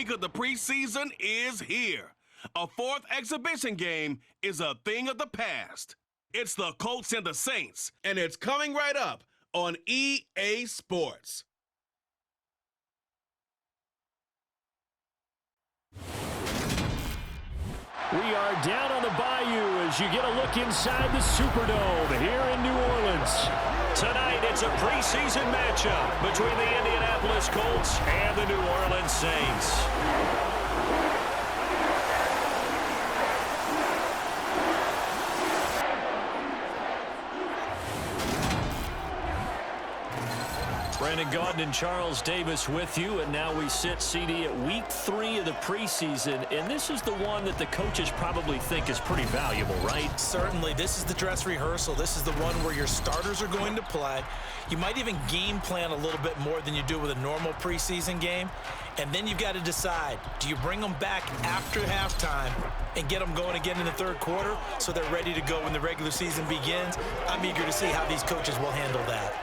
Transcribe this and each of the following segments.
week of the preseason is here. A fourth exhibition game is a thing of the past. It's the Colts and the Saints, and it's coming right up on EA Sports. We are down on the bayou as you get a look inside the Superdome here in New Orleans. Tonight, it's a preseason matchup between the Indianapolis Colts and the New Orleans Saints. Brandon Gaudin and Charles Davis with you, and now we sit CD at week 3 of the preseason, and this is the one that the coaches probably think is pretty valuable, right? Certainly. This is the dress rehearsal. This is the one where your starters are going to play. You might even game plan a little bit more than you do with a normal preseason game, and then you've got to decide, do you bring them back after halftime and get them going again in the third quarter so they're ready to go when the regular season begins? I'm eager to see how these coaches will handle that.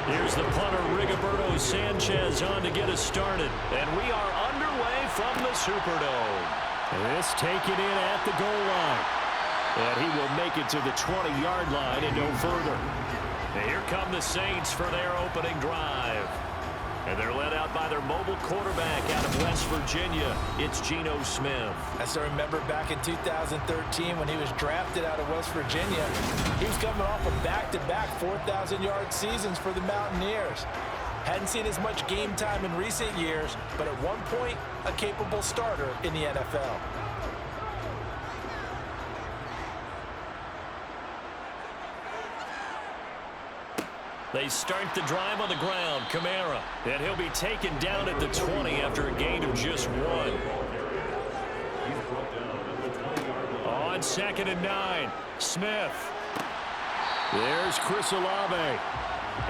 Here's the punter, Rigoberto Sanchez, on to get us started. And we are underway from the Superdome. This taken in at the goal line. And he will make it to the 20-yard line and no further. And here come the Saints for their opening drive. And they're led out by their mobile quarterback out of West Virginia. It's Geno Smith. I still remember back in 2013 when he was drafted out of West Virginia. He was coming off of back-to-back 4,000-yard seasons for the Mountaineers. Hadn't seen as much game time in recent years, but at one point, a capable starter in the NFL. They start the drive on the ground. Kamara. And he'll be taken down at the 20 after a gain of just 1. On 2nd and 9. Smith. There's Chris Olave.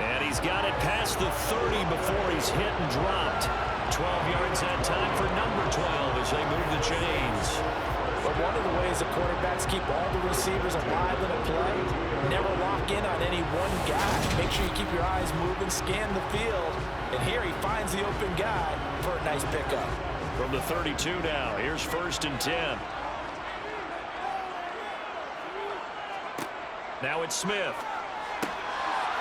And he's got it past the 30 before he's hit and dropped. 12 yards that time for number 12 as they move the chains. But one of the ways the quarterbacks keep all the receivers alive in a play, never lock in on any one guy. Make sure you keep your eyes moving, scan the field. And here he finds the open guy for a nice pickup. From the 32 now, here's 1st and 10. Now it's Smith.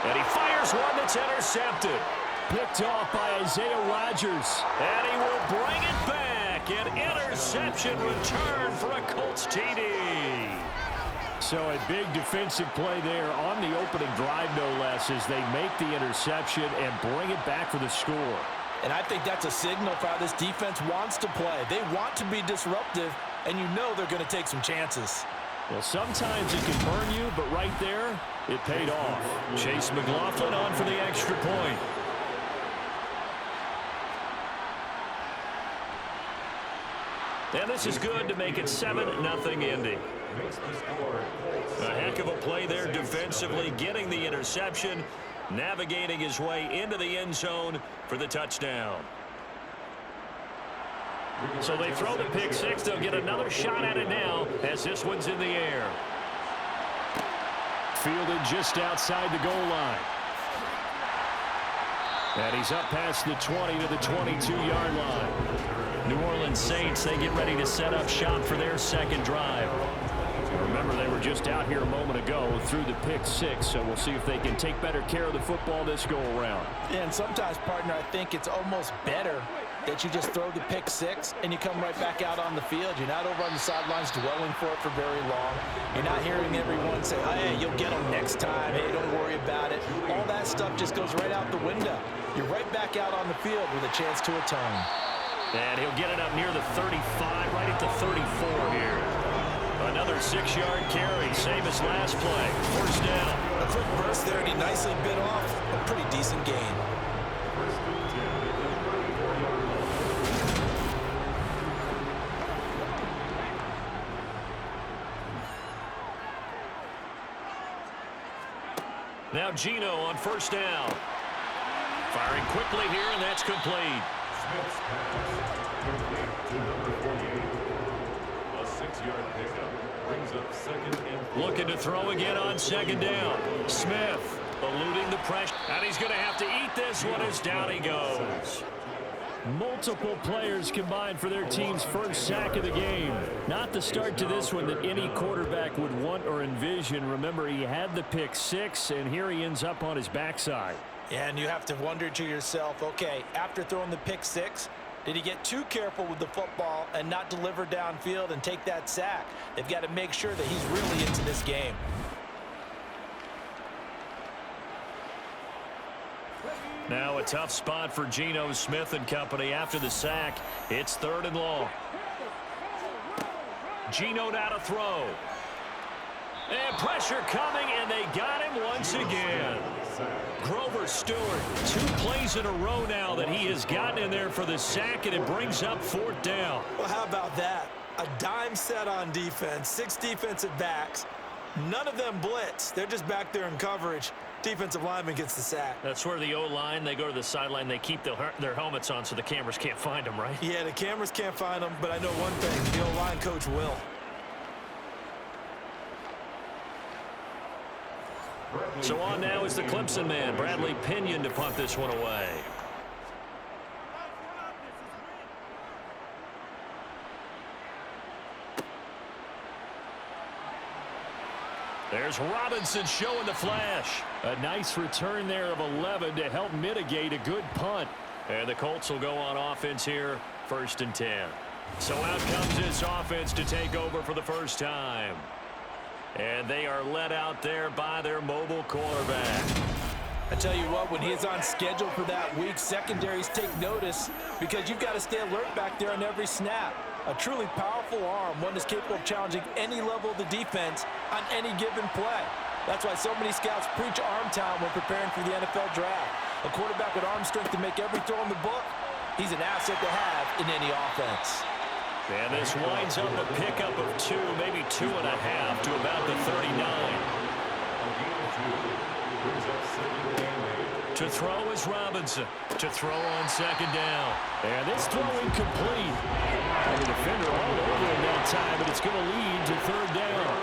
And he fires one that's intercepted. Picked off by Isaiah Rodgers. And he will bring it back. An interception return for a Colts TD. So a big defensive play there on the opening drive, no less, as they make the interception and bring it back for the score. And I think that's a signal for how this defense wants to play. They want to be disruptive, and you know they're going to take some chances. Well, sometimes it can burn you, but right there, it paid off. Chase McLaughlin on for the extra point. And this is good to make it 7-0 Indy. A heck of a play there defensively, getting the interception, navigating his way into the end zone for the touchdown. So they throw the pick six. They'll get another shot at it now as this one's in the air. Fielded just outside the goal line. And he's up past the 20 to the 22-yard line. New Orleans Saints, they get ready to set up shop for their second drive. Remember, they were just out here a moment ago through the pick six, so we'll see if they can take better care of the football this go-around. Yeah, and sometimes, partner, I think it's almost better that you just throw the pick six and you come right back out on the field. You're not over on the sidelines dwelling for it for very long. You're not hearing everyone say, oh, hey, you'll get them next time. Hey, don't worry about it. All that stuff just goes right out the window. you're right back out on the field with a chance to atone. And he'll get it up near the 35, right at the 34 here. Another 6-yard carry, same as last play. First down. A quick burst there, and he nicely bit off a pretty decent gain. Now Geno on first down. Firing quickly here, and that's complete. Smith's pass, complete to number 48. A 6-yard pickup brings up second and... Looking to throw again on second down. Smith eluding the pressure, and he's going to have to eat this one as down he goes. Multiple players combined for their team's first sack of the game. Not the start to this one that any quarterback would want or envision. Remember, he had the pick 6, and here he ends up on his backside. And you have to wonder to yourself, okay, after throwing the pick 6, did he get too careful with the football and not deliver downfield and take that sack? They've got to make sure that he's really into this game. Now a tough spot for Geno Smith and company after the sack. It's 3rd and long. Geno now to throw. And pressure coming, and they got him once again. Grover Stewart, 2 plays in a row now that he has gotten in there for the sack, and it brings up 4th down. Well, how about that? A dime set on defense, 6 defensive backs. None of them blitz. They're just back there in coverage. Defensive lineman gets the sack. That's where the O-line, they go to the sideline, they keep their helmets on so the cameras can't find them, right? Yeah, the cameras can't find them, but I know one thing, the O-line coach will. So on now is the Clemson man, Bradley Pinion, to punt this one away. There's Robinson showing the flash. A nice return there of 11 to help mitigate a good punt. And the Colts will go on offense here, 1st and 10. So out comes this offense to take over for the first time. And they are led out there by their mobile quarterback. I tell you what, when he's on schedule for that week, secondaries take notice because you've got to stay alert back there on every snap. A truly powerful arm, one that's capable of challenging any level of the defense on any given play. That's why so many scouts preach arm talent when preparing for the NFL draft. A quarterback with arm strength to make every throw in the book, he's an asset to have in any offense. And this winds up a pickup of 2, maybe 2.5 to about the 39. To throw is Robinson. To throw on second down. And this throw incomplete. And the defender all over in that time, but it's going to lead to 3rd down.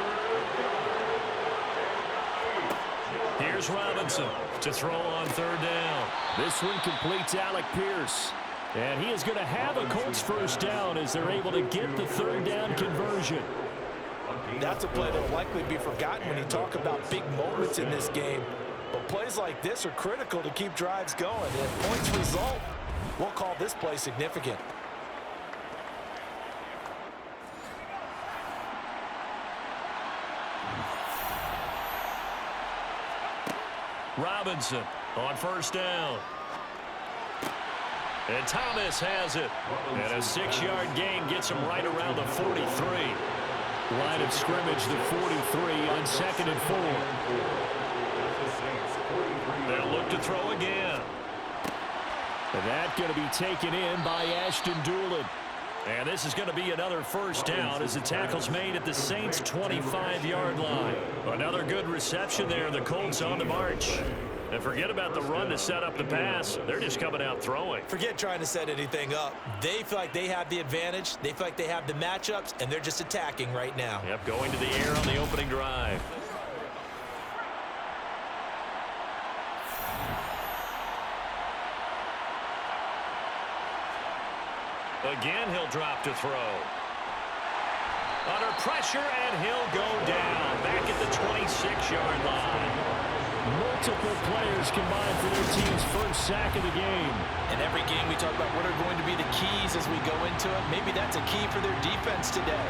Here's Robinson to throw on 3rd down. This one completes Alec Pierce. And he is going to have a Colts first down as they're able to get the 3rd down conversion. That's a play that will likely be forgotten when you talk about big moments in this game. But plays like this are critical to keep drives going. And if points result, we'll call this play significant. Robinson on first down. And Thomas has it. And a 6-yard gain gets him right around the 43. Line of scrimmage, the 43 on 2nd and 4. They'll look to throw again. And that going to be taken in by Ashton Doolin. And this is going to be another first down as the tackle's made at the Saints' 25-yard line. Another good reception there. The Colts on the march. And forget about the run to set up the pass. They're just coming out throwing. Forget trying to set anything up. They feel like they have the advantage. They feel like they have the matchups, and they're just attacking right now. Yep, going to the air on the opening drive. Again, he'll drop to throw. Under pressure, and he'll go down. Back at the 26-yard line. Multiple players combined for their team's first sack of the game. In every game, we talk about what are going to be the keys as we go into it. Maybe that's a key for their defense today.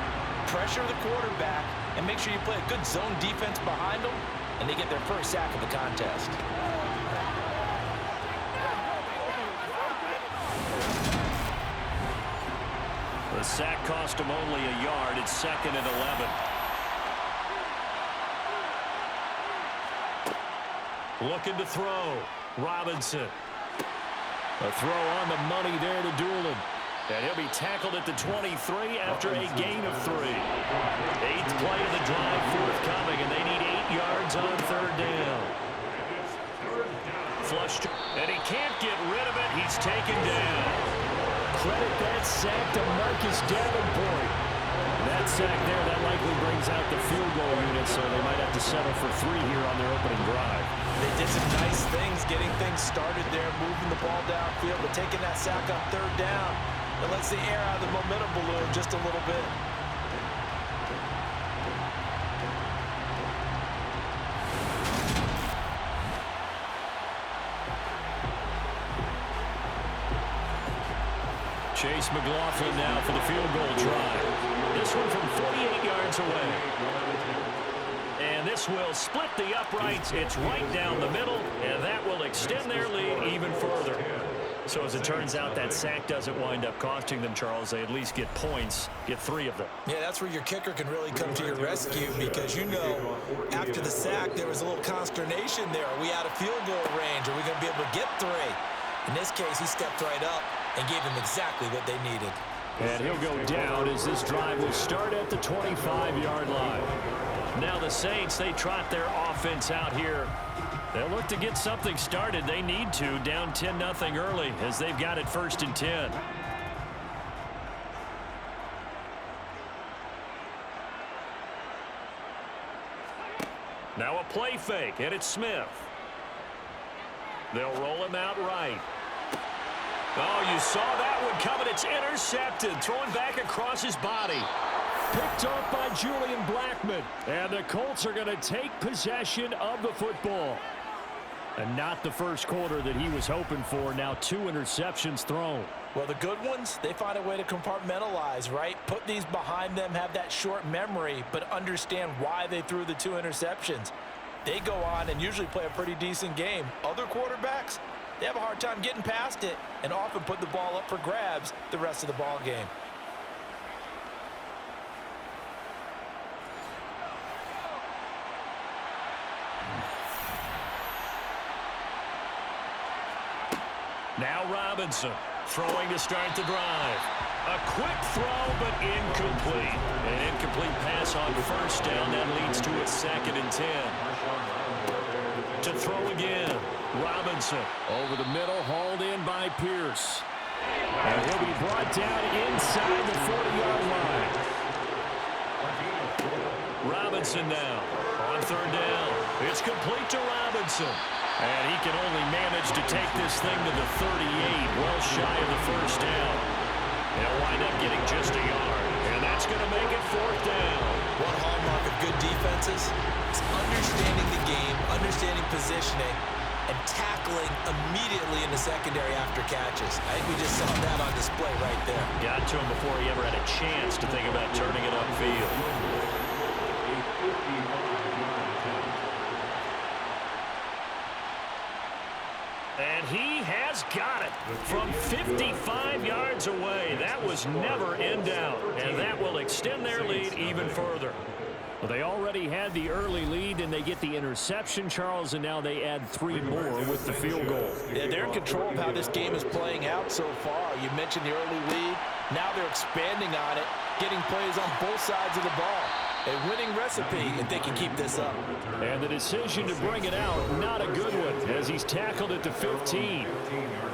Pressure the quarterback and make sure you play a good zone defense behind them, and they get their first sack of the contest. The sack cost him only a yard. It's 2nd and 11. Looking to throw. Robinson. A throw on the money there to Doolin. And he'll be tackled at the 23 after a gain of 3. 8th play of the drive forthcoming, and they need 8 yards on 3rd down. Flushed, and he can't get rid of it. He's taken down. Credit that sack to Marcus Davenport. That sack there, that likely brings out the field goal unit, so they might have to settle for 3 here on their opening drive. They did some nice things getting things started there, moving the ball downfield, but taking that sack on 3rd down. It lets the air out of the momentum balloon just a little bit. Chase McLaughlin now for the field goal try. This one from 48 yards away. And this will split the uprights. It's right down the middle, and that will extend their lead even further. So as it turns out, that sack doesn't wind up costing them, Charles. They at least get points, get 3 of them. Yeah, that's where your kicker can really come to your rescue, because you know after the sack there was a little consternation there. Are we out of field goal range? Are we going to be able to get 3? In this case, he stepped right up and gave them exactly what they needed. And he'll go down as this drive will start at the 25-yard line. Now the Saints, they trot their offense out here. They'll look to get something started. They need to, down 10-0 early as they've got it 1st and 10. Now a play fake, and it's Smith. They'll roll him out right. Oh, you saw that one coming. It's intercepted, thrown back across his body. Picked off by Julian Blackmon. And the Colts are going to take possession of the football. And not the first quarter that he was hoping for. Now 2 interceptions thrown. Well, the good ones, they find a way to compartmentalize, right? Put these behind them, have that short memory, but understand why they threw the 2 interceptions. They go on and usually play a pretty decent game. Other quarterbacks, they have a hard time getting past it and often put the ball up for grabs the rest of the ball game. Now Robinson throwing to start the drive. A quick throw, but incomplete. An incomplete pass on 1st down. That leads to a 2nd and 10. To throw again. Robinson. Over the middle, hauled in by Pierce. And he'll be brought down inside the 40-yard line. Robinson now on 3rd down. It's complete to Robinson. And he can only manage to take this thing to the 38, well shy of the 1st down. He'll wind up getting just a yard. And that's going to make it 4th down. One hallmark of good defenses is understanding the game, understanding positioning, and tackling immediately in the secondary after catches. I think we just saw that on display right there. Got to him before he ever had a chance to think about turning it upfield. And he has got it from 55 yards away. That was never in doubt, and that will extend their lead even further. Well, they already had the early lead, and they get the interception, Charles, and now they add 3 more with the field goal. Yeah, they're in control of how this game is playing out so far. You mentioned the early lead. Now they're expanding on it, getting plays on both sides of the ball. A winning recipe if they can keep this up. And the decision to bring it out, not a good one, as he's tackled at the 15.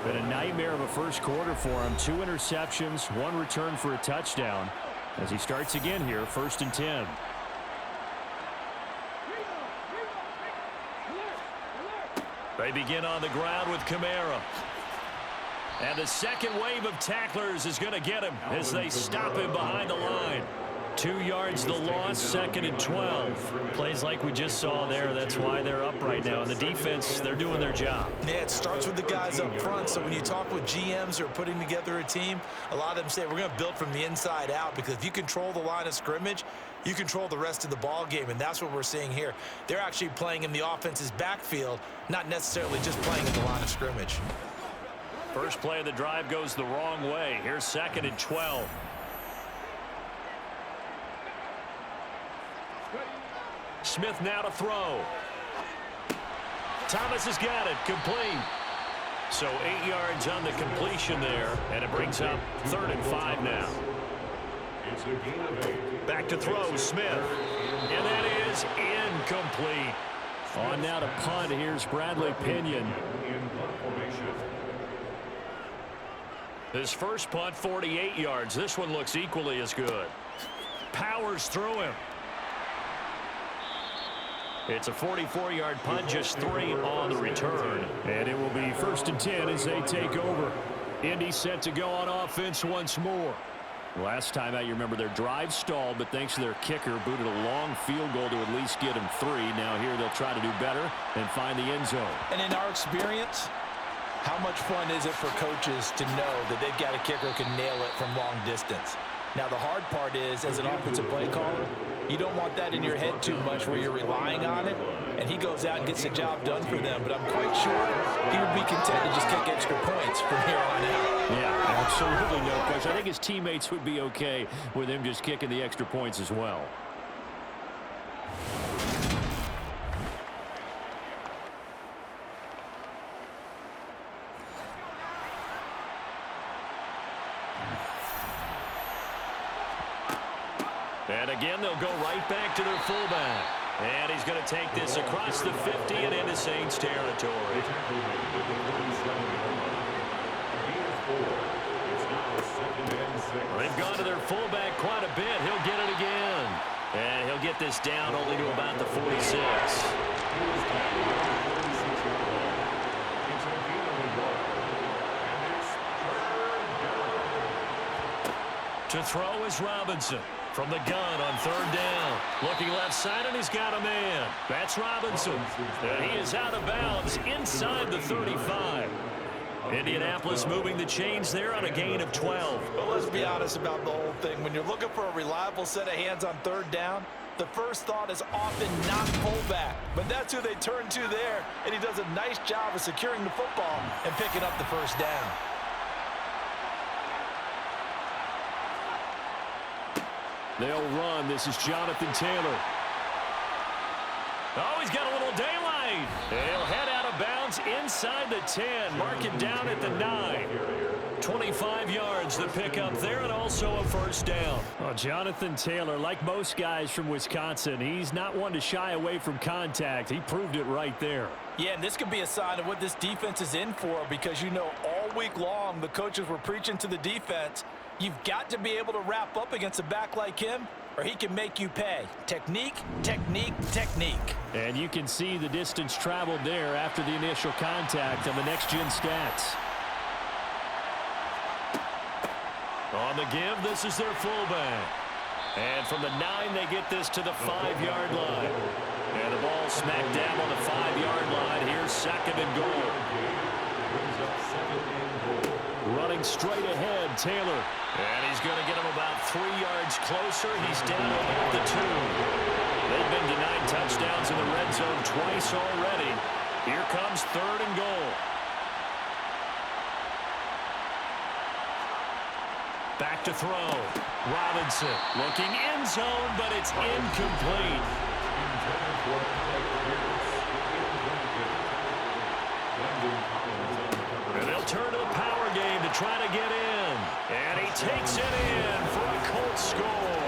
Been a nightmare of a first quarter for him. 2 interceptions, 1 return for a touchdown. As he starts again here, 1st and 10. They begin on the ground with Kamara. And the second wave of tacklers is going to get him as they stop him behind the line. 2 yards the loss, 2nd and 12. Plays like we just saw there. That's why they're up right now. And the defense, they're doing their job. Yeah, it starts with the guys up front. So when you talk with GMs who are putting together a team, a lot of them say we're going to build from the inside out, because if you control the line of scrimmage, you control the rest of the ball game, and that's what we're seeing here. They're actually playing in the offense's backfield, not necessarily just playing in the line of scrimmage. First play of the drive goes the wrong way. Here's 2nd and 12. Smith now to throw. Thomas has got it. Complete. So 8 yards on the completion there, and it brings up 3rd and 5 now. It's a gain of 8. Back to throw, Smith. And that is incomplete. On now to punt. Here's Bradley Pinion. In punt formation. His first punt, 48 yards. This one looks equally as good. Powers through him. It's a 44-yard punt, just 3 on the return. And it will be 1st and 10 as they take over. Indy set to go on offense once more. Last time out, you remember their drive stalled, but thanks to their kicker, booted a long field goal to at least get him 3. Now here they'll try to do better and find the end zone. And in our experience, how much fun is it for coaches to know that they've got a kicker who can nail it from long distance? Now, the hard part is, as an offensive play caller, you don't want that in your head too much where you're relying on it, and he goes out and gets the job done for them. But I'm quite sure he would be content to just kick extra points from here on out. Yeah, absolutely no question. I think his teammates would be okay with him just kicking the extra points as well. And again, they'll go right back to their fullback. And he's going to take this across the 50 and into Saints territory. They've gone to their fullback quite a bit. He'll get it again. And he'll get this down only to about the 46. To throw is Robinson. From the gun on 3rd down. Looking left side, and he's got a man. That's Robinson. And he is out of bounds inside the 35. Indianapolis moving the chains there on a gain of 12. But let's be honest about the whole thing. When you're looking for a reliable set of hands on 3rd down, the first thought is often not fullback. But that's who they turn to there, and he does a nice job of securing the football and picking up the 1st down. They'll run. This is Jonathan Taylor. Oh, he's got a little daylight. He'll head out of bounds inside the 10. Mark it down at the 9. 25 yards the pickup there, and also a 1st down. Well, Jonathan Taylor, like most guys from Wisconsin, he's not one to shy away from contact. He proved it right there. Yeah, and this could be a sign of what this defense is in for, because you know all week long the coaches were preaching to the defense, you've got to be able to wrap up against a back like him, or he can make you pay. Technique, technique, technique. And you can see the distance traveled there after the initial contact on the next-gen stats. On the give, this is their fullback. And from the 9, they get this to the 5-yard line. And the ball smacked down on the 5-yard line. Here's 2nd and goal. Running straight ahead, Taylor. And he's going to get him about 3 yards closer. He's down about the 2. They've been denied touchdowns in the red zone twice already. Here comes 3rd and goal. Back to throw. Robinson looking end zone, but it's incomplete. And they'll turn to the power game to try to get in. And he takes it in for a Colts score.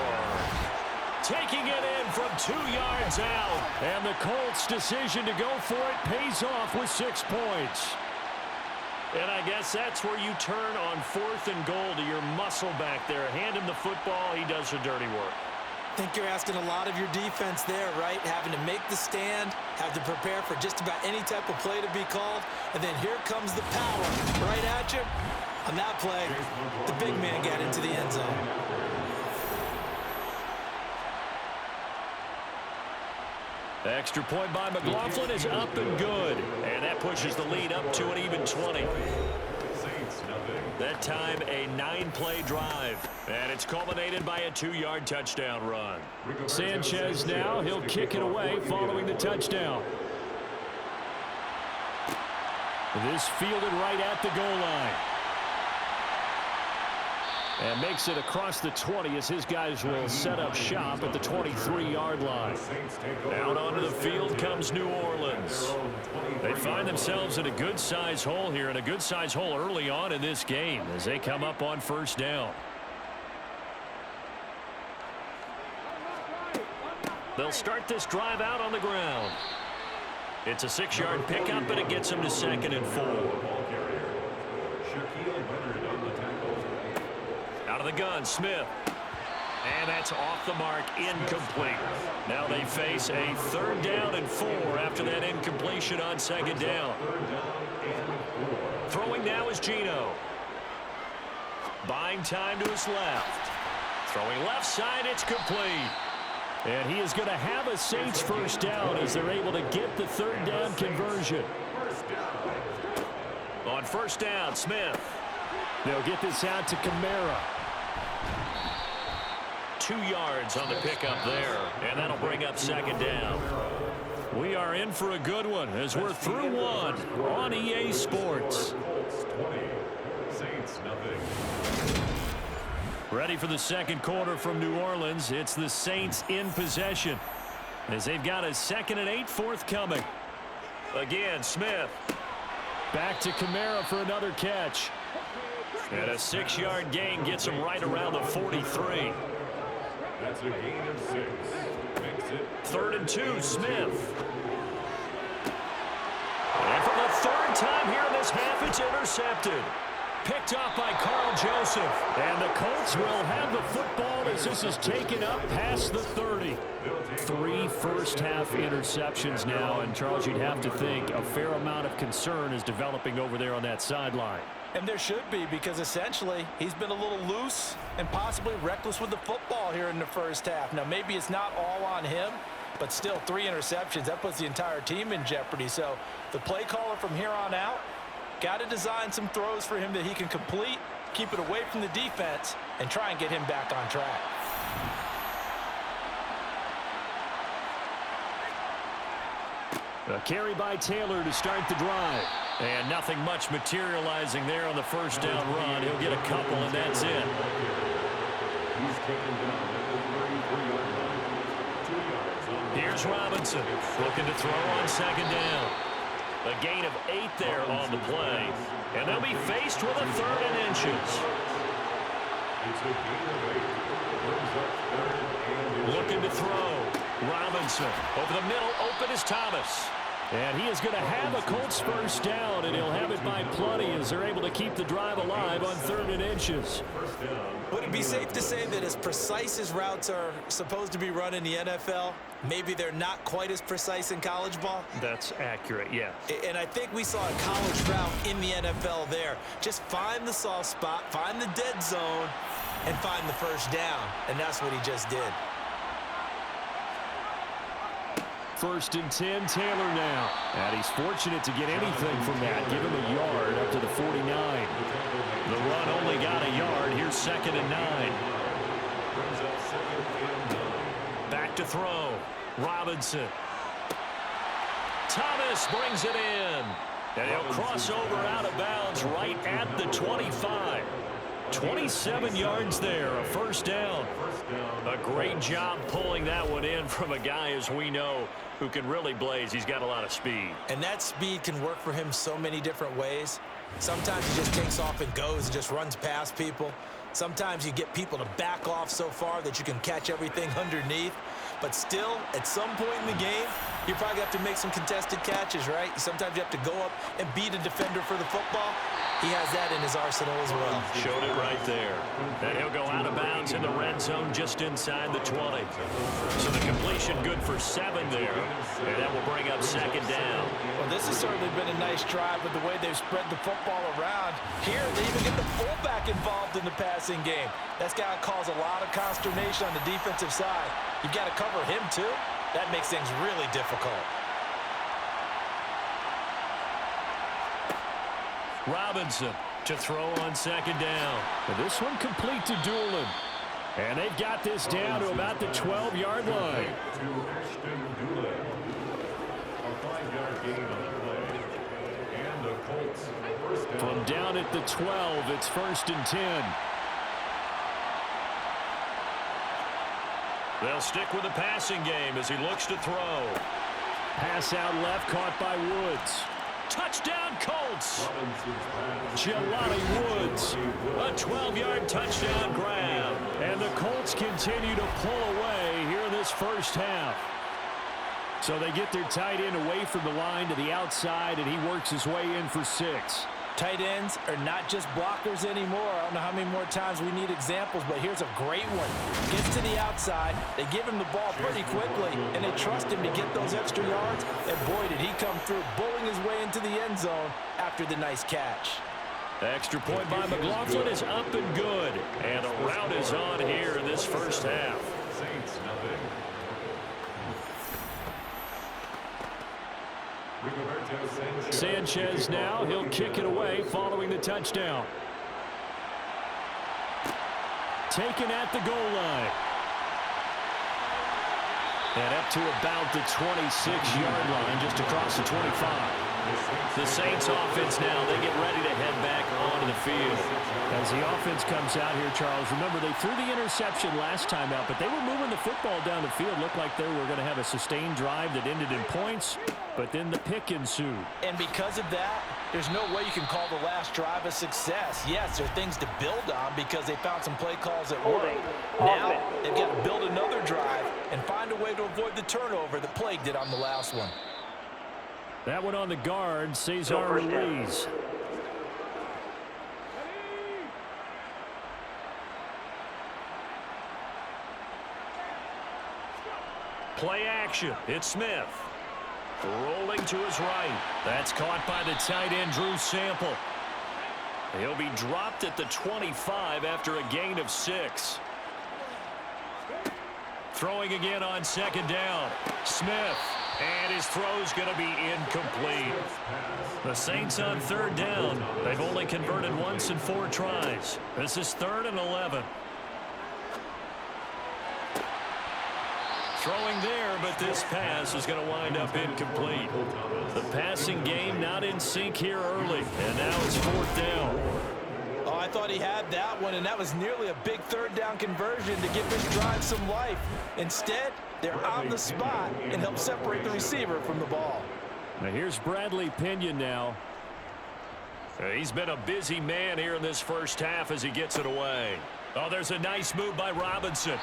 Taking it in from 2 yards out. And the Colts' decision to go for it pays off with 6 points. And I guess that's where you turn on 4th and goal to your muscle back there. Hand him the football. He does the dirty work. I think you're asking a lot of your defense there, right? Having to make the stand, have to prepare for just about any type of play to be called, and then here comes the power right at you. On that play, the big man got into the end zone. Extra point by McLaughlin is up and good. And that pushes the lead up to an even 20. That time, a 9-play drive. And it's culminated by a 2-yard touchdown run. Sanchez now, he'll kick it away following the touchdown. This fielded right at the goal line. And makes it across the 20 as his guys will set up shop at the 23-yard line. Out onto the field comes New Orleans. They find themselves in a good-size hole here, and a good-size hole early on in this game as they come up on first down. They'll start this drive out on the ground. It's a 6-yard pickup, and it gets them to 2nd and 4. Out of the gun, Smith. And that's off the mark, incomplete. Now they face a 3rd down and 4 after that incompletion on 2nd down. Throwing now is Geno. Buying time to his left. Throwing left side, it's complete. And he is going to have a Saints first down as they're able to get the 3rd down conversion. On first down, Smith. They'll get this out to Kamara. 2 yards on the pickup there, and that'll bring up 2nd down. We are in for a good one as we're through one on EA Sports. Ready for the second quarter from New Orleans. It's the Saints in possession as they've got a 2nd and 8 forthcoming. Again, Smith. Back to Kamara for another catch. And a 6-yard gain gets him right around the 43. That's a gain of 6. Makes it 3rd and 2, Smith. And for the 3rd time here in this half, it's intercepted. Picked off by Carl Joseph. And the Colts will have the football as this is taken up past the 30. 3 first-half interceptions now, and Charles, you'd have to think a fair amount of concern is developing over there on that sideline. And there should be, because essentially he's been a little loose and possibly reckless with the football here in the first half. Now, maybe it's not all on him, but still 3 interceptions. That puts the entire team in jeopardy. So the play caller from here on out got to design some throws for him that he can complete, keep it away from the defense, and try and get him back on track. A carry by Taylor to start the drive. And nothing much materializing there on the first down run. He'll get a couple, and that's it. He's taken down at the 33-yard line. 2 yards on the Here's Robinson looking to throw on 2nd down. A gain of 8 there on the play. And they'll be faced with a 3rd and inches. It's a gain of 8. Brings up 3rd and inches. Looking to throw. Robinson over the middle, open is Thomas. And he is going to have a Colts first down, and he'll have it by plenty as they're able to keep the drive alive on 3rd and inches. Would it be safe to say that as precise as routes are supposed to be run in the NFL, maybe they're not quite as precise in college ball? That's accurate, yeah. And I think we saw a college route in the NFL there. Just find the soft spot, find the dead zone, and find the first down. And that's what he just did. 1st and 10, Taylor now. And he's fortunate to get anything from that. Give him a yard up to the 49. The run only got a yard. Here's 2nd and 9. Back to throw. Robinson. Thomas brings it in. And he'll cross over out of bounds right at the 25. 27 yards there, a first down. A great job pulling that one in from a guy, as we know, who can really blaze. He's got a lot of speed. And that speed can work for him so many different ways. Sometimes he just takes off and goes and just runs past people. Sometimes you get people to back off so far that you can catch everything underneath. But still, at some point in the game, you probably have to make some contested catches, right? Sometimes you have to go up and beat a defender for the football. He has that in his arsenal as well. Showed it right there. And he'll go out of bounds in the red zone just inside the 20. So the completion good for 7 there. And that will bring up 2nd down. Well, this has certainly been a nice drive with the way they've spread the football around. Here, they even get the fullback involved in the passing game. That's got to cause a lot of consternation on the defensive side. You've got to cover him, too. That makes things really difficult. Robinson to throw on 2nd down. And this one complete to Doolin. And they've got this down to about the 12-yard line. To Ashton Doolin. A 5-yard gain on the play. And the Colts first down. From down at the 12, it's 1st and 10. They'll stick with the passing game as he looks to throw. Pass out left, caught by Woods. Touchdown, Colts! Jelani Woods. A 12-yard touchdown grab. And the Colts continue to pull away here in this first half. So they get their tight end away from the line to the outside, and he works his way in for 6. Tight ends are not just blockers anymore. I don't know how many more times we need examples, but here's a great one. Gets to the outside, they give him the ball pretty quickly, and they trust him to get those extra yards, and boy, did he come through, bowling his way into the end zone after the nice catch. The extra point by McLaughlin is up and good, and a rout is on here in this first half. Saints nothing. Sanchez now, he'll kick it away following the touchdown. Taken at the goal line. And up to about the 26-yard line, just across the 25. The Saints offense now, they get ready to head back onto the field. As the offense comes out here, Charles, remember they threw the interception last time out, but they were moving the football down the field. Looked like they were going to have a sustained drive that ended in points, but then the pick ensued. And because of that, there's no way you can call the last drive a success. Yes, there are things to build on because they found some play calls that work. Now they've got to build another drive and find a way to avoid the turnover that plagued it on the last one. That one on the guard, Cesar Ruiz. Play action. It's Smith. Rolling to his right. That's caught by the tight end, Drew Sample. He'll be dropped at the 25 after a gain of 6. Throwing again on second down. Smith. And his throw's going to be incomplete. The Saints on third down. They've only converted once in 4 tries. This is 3rd and 11. Throwing there, but this pass is going to wind up incomplete. The passing game not in sync here early. And now it's 4th down. Oh, I thought he had that one, and that was nearly a big 3rd down conversion to give this drive some life. Instead, they're on the spot and help separate the receiver from the ball. Now here's Bradley Pinion now. He's been a busy man here in this first half as he gets it away. Oh, there's a nice move by Robinson.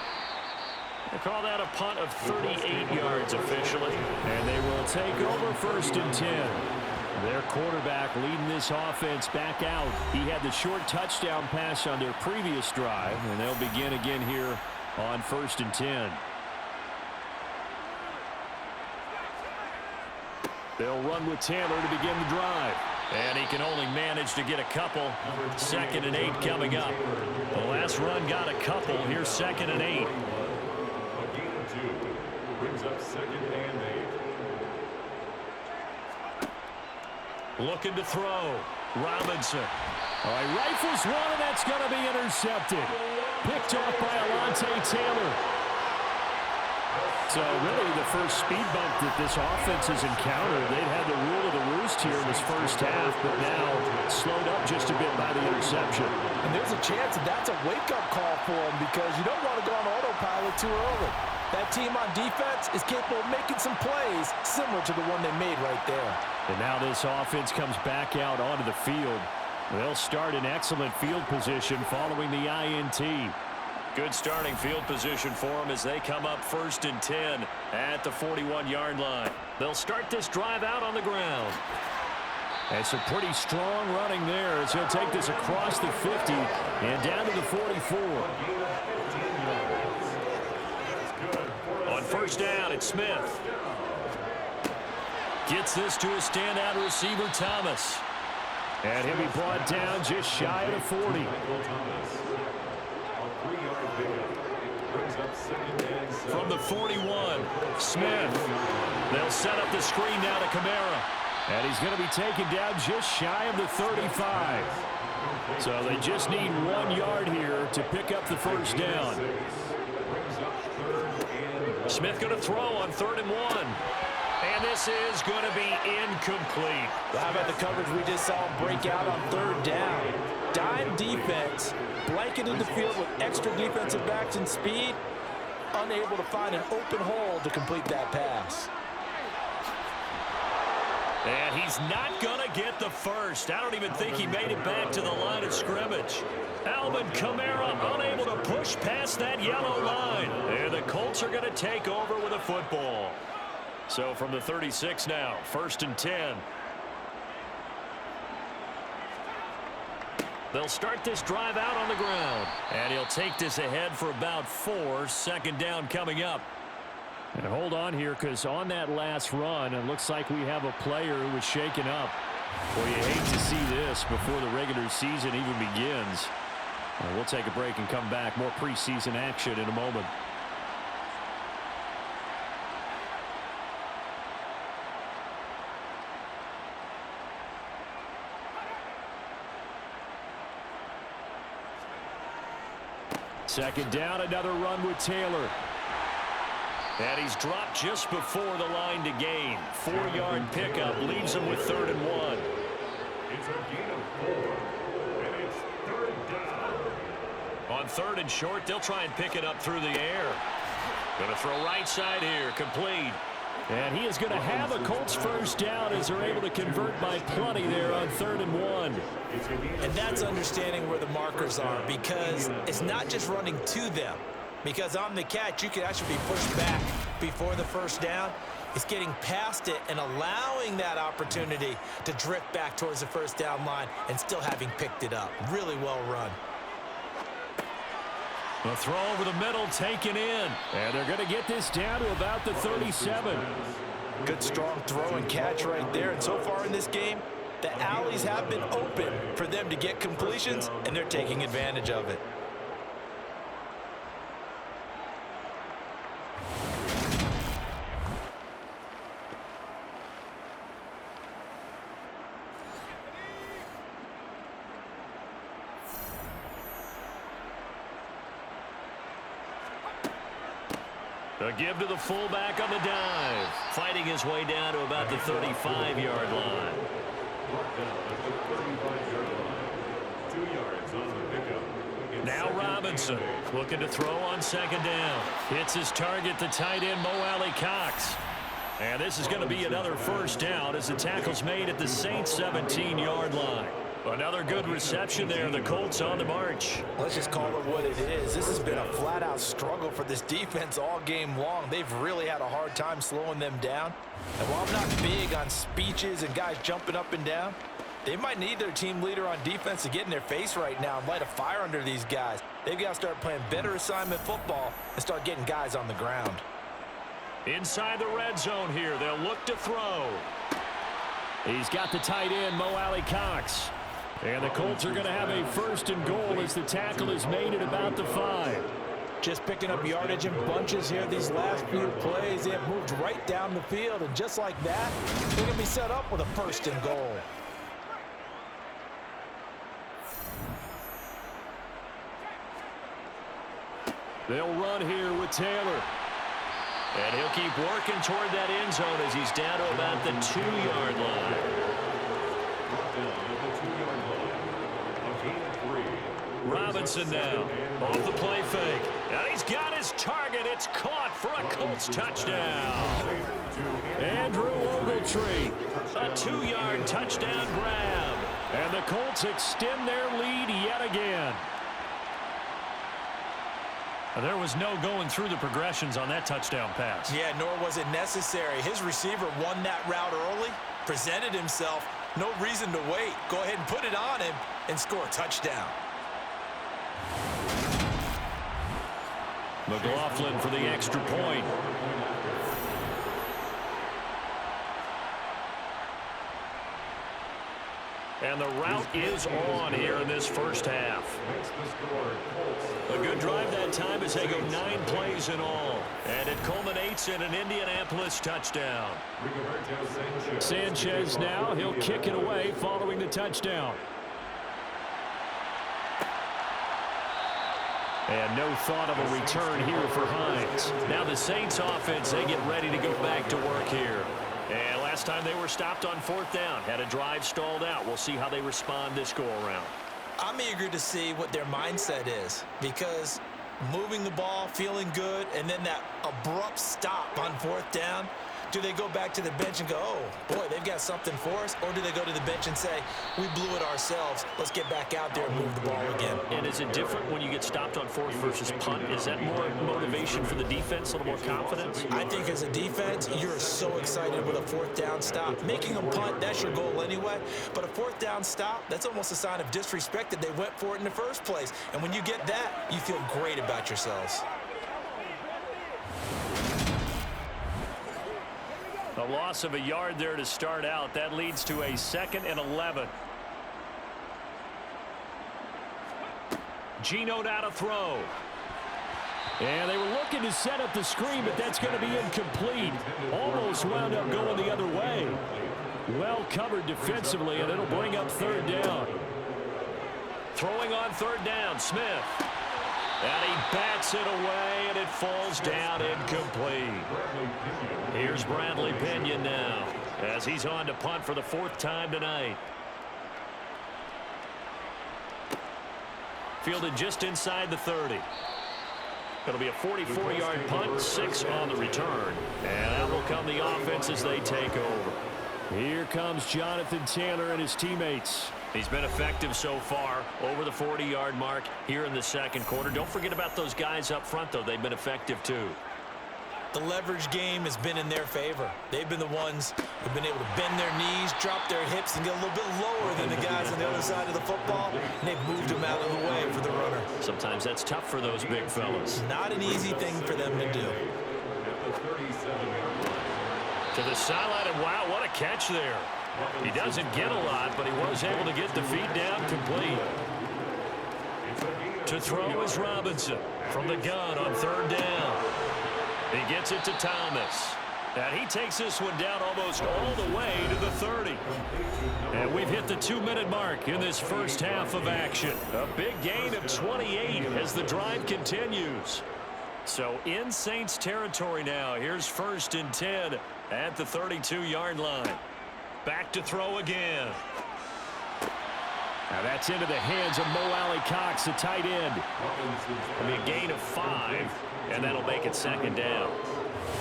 They call that a punt of 38 yards officially. And they will take over 1st and 10. Their quarterback leading this offense back out. He had the short touchdown pass on their previous drive, and they'll begin again here on 1st and 10. They'll run with Taylor to begin the drive. And he can only manage to get a couple. 2nd and 8 coming up. The last run got a couple. Here's 2nd and 8. A gain of 2 brings up 2nd and 8. Looking to throw. Robinson. All right, rifles one, and that's going to be intercepted. Picked off by Alontae Taylor. So really the first speed bump that this offense has encountered. They've had the rule of the roost here in this first half, but now slowed up just a bit by the interception. And there's a chance that that's a wake-up call for them because you don't want to go on autopilot too early. That team on defense is capable of making some plays similar to the one they made right there. And now this offense comes back out onto the field. They'll start in excellent field position following the INT. Good starting field position for them as they come up 1st and 10 at the 41-yard line. They'll start this drive out on the ground. And some pretty strong running there as he'll take this across the 50 and down to the 44. On 1st down, it's Smith. Gets this to a standout receiver, Thomas. And he'll be brought down just shy of the 40. From the 41, Smith. They'll set up the screen now to Kamara. And he's going to be taken down just shy of the 35. So they just need 1 yard here to pick up the 1st down. Smith going to throw on 3rd and 1. And this is going to be incomplete. How about the coverage we just saw him break out on 3rd down? Dime defense, blanketed the field with extra defensive backs and speed. unable to find an open hole to complete that pass. And he's not going to get the first. I don't even think he made it back to the line of scrimmage. Alvin Kamara unable to push past that yellow line. And the Colts are going to take over with a football. So from the 36 now, 1st and 10. They'll start this drive out on the ground. And he'll take this ahead for about 4. 2nd down coming up. And hold on here, because on that last run, it looks like we have a player who was shaken up. Well, you hate to see this before the regular season even begins. We'll take a break and come back. More preseason action in a moment. Second down, another run with Taylor. And he's dropped just before the line to gain. 4-yard pickup leaves him with 3rd and 1. It's a gain of 4, and it's 3rd down. On 3rd and short, they'll try and pick it up through the air. Going to throw right side here, complete. And he is going to have a Colts first down as they're able to convert by plenty there on 3rd and 1. And that's understanding where the markers are, because it's not just running to them. Because on the catch, you can actually be pushed back before the first down. It's getting past it and allowing that opportunity to drift back towards the first down line and still having picked it up. Really well run. A throw over the middle, taken in. And they're going to get this down to about the 37. Good strong throw and catch right there. And so far in this game, the alleys have been open for them to get completions, and they're taking advantage of it. A give to the fullback on the dive. Fighting his way down to about the 35-yard line. Now Robinson looking to throw on 2nd down. Hits his target, the tight end, Mo Alley-Cox. And this is going to be another first down as the tackle's made at the Saints' 17-yard line. Another good reception there. The Colts on the march. Let's just call it what it is. This has been a flat-out struggle for this defense all game long. They've really had a hard time slowing them down. And while I'm not big on speeches and guys jumping up and down, they might need their team leader on defense to get in their face right now and light a fire under these guys. They've got to start playing better assignment football and start getting guys on the ground. Inside the red zone here. They'll look to throw. He's got the tight end, Mo Alley-Cox. And the Colts are going to have a 1st and goal as the tackle is made at about the 5. Just picking up yardage in bunches here these last few plays. They have moved right down the field, and just like that, they're going to be set up with a 1st and goal. They'll run here with Taylor. And he'll keep working toward that end zone as he's down to about the 2-yard line. Robinson now off the play fake. And he's got his target. It's caught for a Colts touchdown. Andrew Ogletree. A 2-yard touchdown grab. And the Colts extend their lead yet again. There was no going through the progressions on that touchdown pass. Yeah, nor was it necessary. His receiver won that route early, presented himself. No reason to wait. Go ahead and put it on him and score a touchdown. McLaughlin for the extra point. And the route is on here in this first half. A good drive that time as they go 9 plays in all. And it culminates in an Indianapolis touchdown. Sanchez now, he'll kick it away following the touchdown. And no thought of a return here for Hines. Now the Saints offense, they get ready to go back to work here. And last time they were stopped on 4th down, had a drive stalled out. We'll see how they respond this go-around. I'm eager to see what their mindset is, because moving the ball, feeling good, and then that abrupt stop on 4th down. Do they go back to the bench and go, oh, boy, they've got something for us? Or do they go to the bench and say, we blew it ourselves. Let's get back out there and move the ball again. And is it different when you get stopped on 4th versus punt? Is that more motivation for the defense, a little more confidence? I think as a defense, you're so excited with a 4th down stop. Making them punt, that's your goal anyway. But a 4th down stop, that's almost a sign of disrespect that they went for it in the first place. And when you get that, you feel great about yourselves. A loss of a yard there to start out. That leads to a 2nd and 11. Geno now to throw. And they were looking to set up the screen, but that's going to be incomplete. Almost wound up going the other way. Well covered defensively, and it'll bring up 3rd down. Throwing on 3rd down, Smith. And he bats it away, and it falls down incomplete. Here's Bradley Pinion now as he's on to punt for the 4th time tonight. Fielded just inside the 30. It'll be a 44-yard punt, 6 on the return. And out will come the offense as they take over. Here comes Jonathan Taylor and his teammates. He's been effective so far, over the 40-yard mark here in the 2nd quarter. Don't forget about those guys up front, though. They've been effective, too. The leverage game has been in their favor. They've been the ones who've been able to bend their knees, drop their hips, and get a little bit lower than the guys on the other side of the football, and they've moved them out of the way for the runner. Sometimes that's tough for those big fellas. Not an easy thing for them to do. To the sideline, and wow, what a catch there. He doesn't get a lot, but he was able to get the feet down complete. To throw is Robinson from the gun on 3rd down. He gets it to Thomas. And he takes this one down almost all the way to the 30. And we've hit the 2-minute mark in this first half of action. A big gain of 28 as the drive continues. So in Saints territory now. Here's 1st and 10 at the 32-yard line. Back to throw again. Now that's into the hands of Mo Alley-Cox, the tight end. It'll be a gain of 5, and that'll make it 2nd down.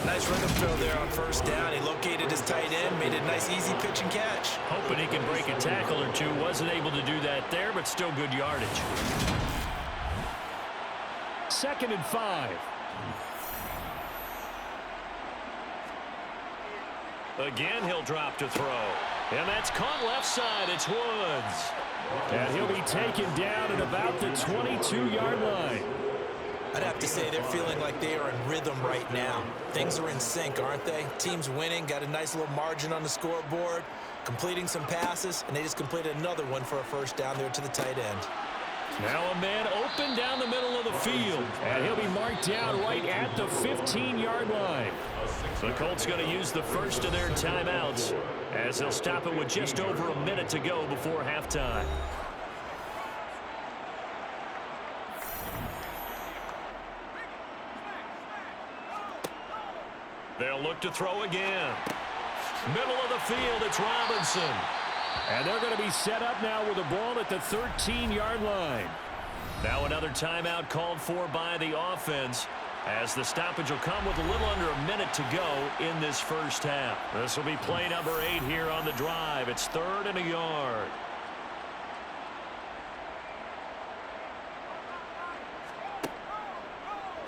Nice rhythm throw there on 1st down. He located his tight end, made it a nice, easy pitch and catch. Hoping he can break a tackle or two. Wasn't able to do that there, but still good yardage. 2nd and 5. Again, he'll drop to throw. And that's caught left side. It's Woods. And he'll be taken down at about the 22-yard line. I'd have to say they're feeling like they are in rhythm right now. Things are in sync, aren't they? Team's winning, got a nice little margin on the scoreboard, completing some passes, and they just completed another one for a 1st down there to the tight end. Now a man open down the middle of the field. And he'll be marked down right at the 15-yard line. The Colts going to use the first of their timeouts as they'll stop it with just over a minute to go before halftime. They'll look to throw again. Middle of the field, it's Robinson. And they're going to be set up now with the ball at the 13-yard line. Now another timeout called for by the offense as the stoppage will come with a little under a minute to go in this first half. This will be play number 8 here on the drive. It's 3rd and a yard.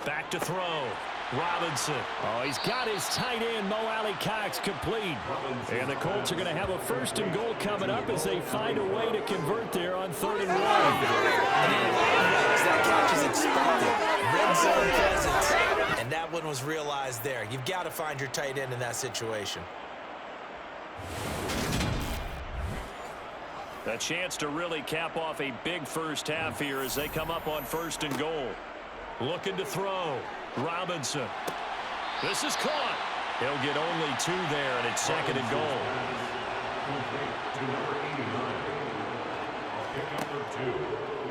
Back to throw. Robinson. Oh, he's got his tight end, Mo Alley-Cox, complete. And the Colts are going to have a 1st and goal coming up as they find a way to convert there on 3rd and 1. That catch is expected. Red zone presence. And that one was realized there. You've got to find your tight end in that situation. A chance to really cap off a big first half here as they come up on 1st and goal. Looking to throw. Robinson. This is caught. He'll get only 2 there, and it's 2nd and goal.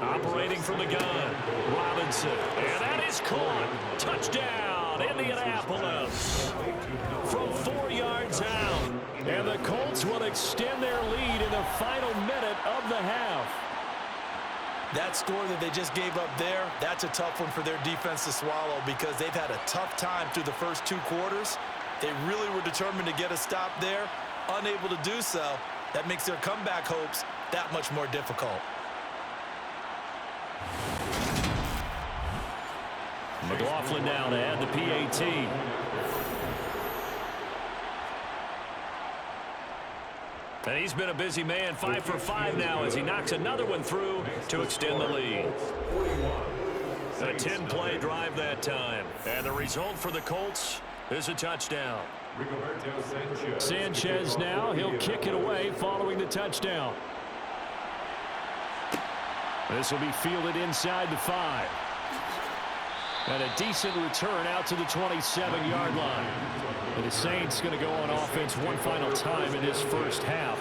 Operating from the gun. Robinson. And that is caught. Touchdown, Indianapolis. From 4 yards out. And the Colts will extend their lead in the final minute of the half. That score that they just gave up there, that's a tough one for their defense to swallow because they've had a tough time through the first 2 quarters. They really were determined to get a stop there, unable to do so. That makes their comeback hopes that much more difficult. McLaughlin now to add the PAT. And he's been a busy man, 5 for 5 now as he knocks another one through to extend the lead. A 10-play drive that time. And the result for the Colts is a touchdown. Sanchez now, he'll kick it away following the touchdown. This will be fielded inside the 5. And a decent return out to the 27-yard line. And the Saints going to go on offense one final time in this first half.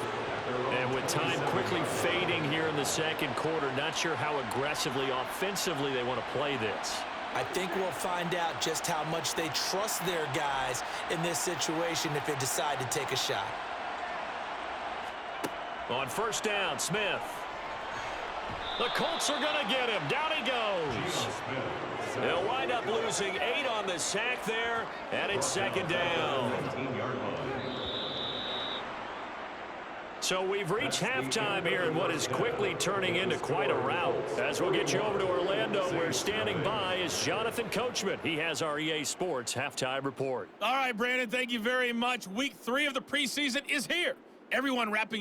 And with time quickly fading here in the second quarter, not sure how aggressively, offensively they want to play this. I think we'll find out just how much they trust their guys in this situation if they decide to take a shot. On first down, Smith. The Colts are going to get him. Down he goes. They'll wind up losing 8 on the sack there, and it's second down. So we've reached halftime here in what is quickly turning into quite a rout. As we'll get you over to Orlando, where standing by is Jonathan Coachman. He has our EA Sports halftime report. All right, Brandon, thank you very much. Week 3 of the preseason is here. Everyone wrapping up